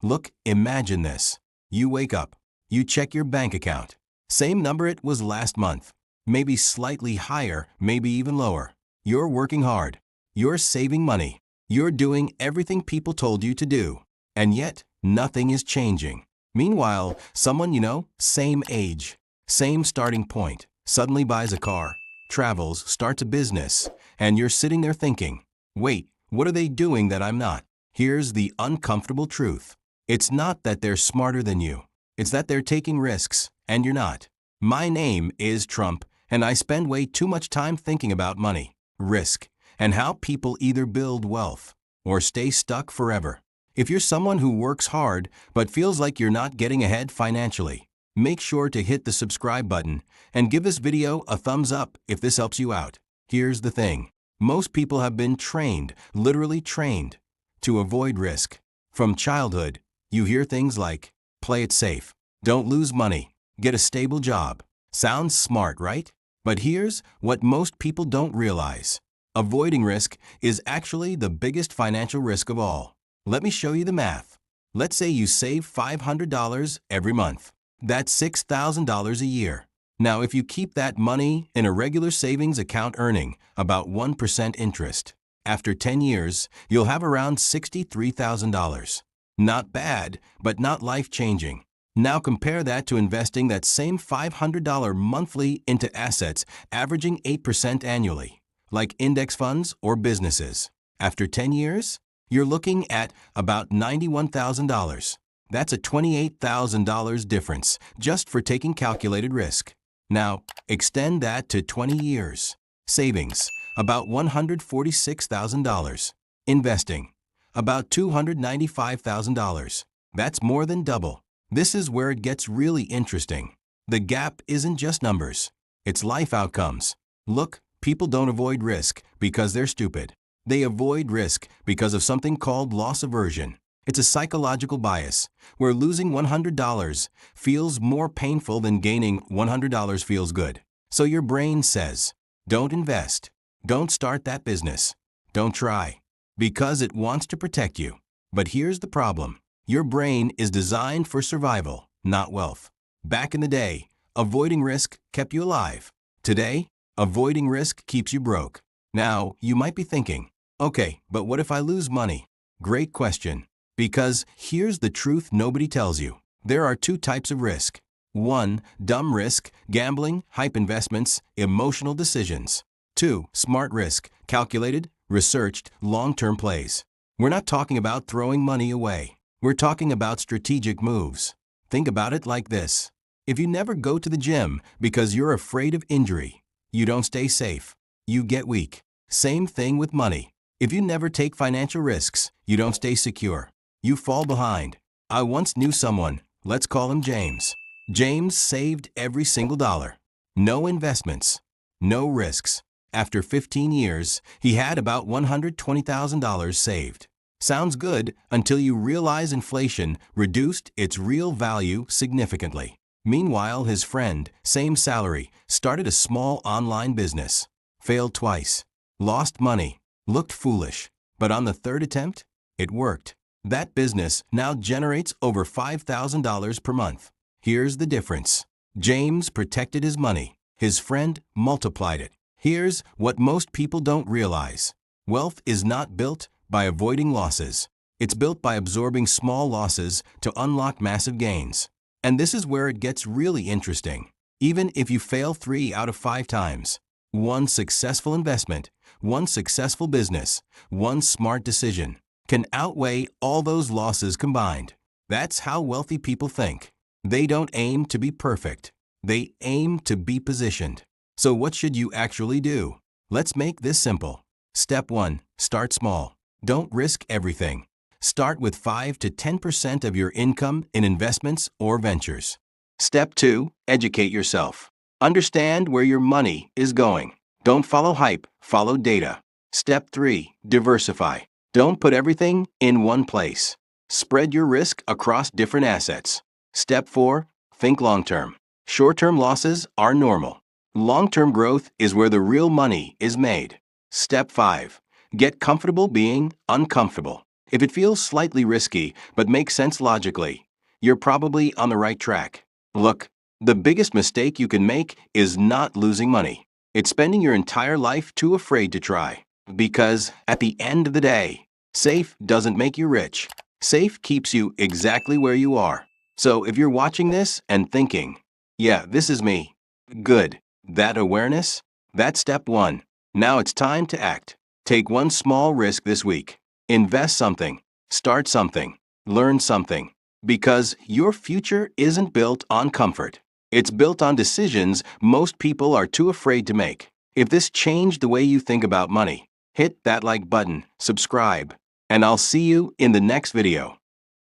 Look, imagine this. You wake up. You check your bank account. Same number it was last month. Maybe slightly higher, maybe even lower. You're working hard. You're saving money. You're doing everything people told you to do. And yet, nothing is changing. Meanwhile, someone you know, same age, same starting point, suddenly buys a car, travels, starts a business, and you're sitting there thinking, wait, what are they doing that I'm not? Here's the uncomfortable truth. It's not that they're smarter than you. It's that they're taking risks, and you're not. My name is Trump, and I spend way too much time thinking about money, risk, and how people either build wealth or stay stuck forever. If you're someone who works hard but feels like you're not getting ahead financially, make sure to hit the subscribe button and give this video a thumbs up if this helps you out. Here's the thing. Most people have been trained, literally trained, to avoid risk. From childhood, you hear things like, play it safe, don't lose money, get a stable job. Sounds smart, right? But here's what most people don't realize. Avoiding risk is actually the biggest financial risk of all. Let me show you the math. Let's say you save $500 every month. That's $6,000 a year. Now, if you keep that money in a regular savings account earning about 1% interest, after 10 years, you'll have around $63,000. Not bad, but not life-changing. Now compare that to investing that same $500 monthly into assets averaging 8% annually, like index funds or businesses. After 10 years, you're looking at about $91,000. That's a $28,000 difference just for taking calculated risk. Now, extend that to 20 years. Savings, about $146,000. Investing, about $295,000. That's more than double. This is where it gets really interesting. The gap isn't just numbers. It's life outcomes. Look, people don't avoid risk because they're stupid. They avoid risk because of something called loss aversion. It's a psychological bias where losing $100 feels more painful than gaining $100 feels good. So your brain says, don't invest. Don't start that business. Don't try. Because it wants to protect you. But here's the problem. Your brain is designed for survival, not wealth. Back in the day, avoiding risk kept you alive. Today, avoiding risk keeps you broke. Now, you might be thinking, okay, but what if I lose money? Great question. Because here's the truth nobody tells you. There are two types of risk. 1. Dumb risk, gambling, hype investments, emotional decisions. 2. Smart risk, calculated, researched, long-term plays. We're not talking about throwing money away. We're talking about strategic moves. Think about it like this. If you never go to the gym because you're afraid of injury, you don't stay safe. You get weak. Same thing with money. If you never take financial risks, you don't stay secure. You fall behind. I once knew someone, let's call him James. James saved every single dollar. No investments. No risks. After 15 years, he had about $120,000 saved. Sounds good until you realize inflation reduced its real value significantly. Meanwhile, his friend, same salary, started a small online business. Failed twice. Lost money. Looked foolish. But on the third attempt, it worked. That business now generates over $5,000 per month. Here's the difference. James protected his money. His friend multiplied it. Here's what most people don't realize. Wealth is not built by avoiding losses. It's built by absorbing small losses to unlock massive gains. And this is where it gets really interesting. Even if you fail 3 out of 5 times, one successful investment, one successful business, one smart decision can outweigh all those losses combined. That's how wealthy people think. They don't aim to be perfect. They aim to be positioned. So what should you actually do? Let's make this simple. Step 1. Start small. Don't risk everything. Start with 5 to 10% of your income in investments or ventures. Step 2. Educate yourself. Understand where your money is going. Don't follow hype, follow data. Step 3. Diversify. Don't put everything in one place. Spread your risk across different assets. Step 4. Think long-term. Short-term losses are normal. Long-term growth is where the real money is made. Step 5. Get comfortable being uncomfortable. If it feels slightly risky but makes sense logically, you're probably on the right track. Look, the biggest mistake you can make is not losing money. It's spending your entire life too afraid to try. Because, at the end of the day, safe doesn't make you rich. Safe keeps you exactly where you are. So if you're watching this and thinking, yeah, this is me, good, that awareness, that's step one. Now it's time to act. Take one small risk this week. Invest something, start something, learn something. Because your future isn't built on comfort. It's built on decisions most people are too afraid to make. If this changed the way you think about money, hit that like button, subscribe, and I'll see you in the next video.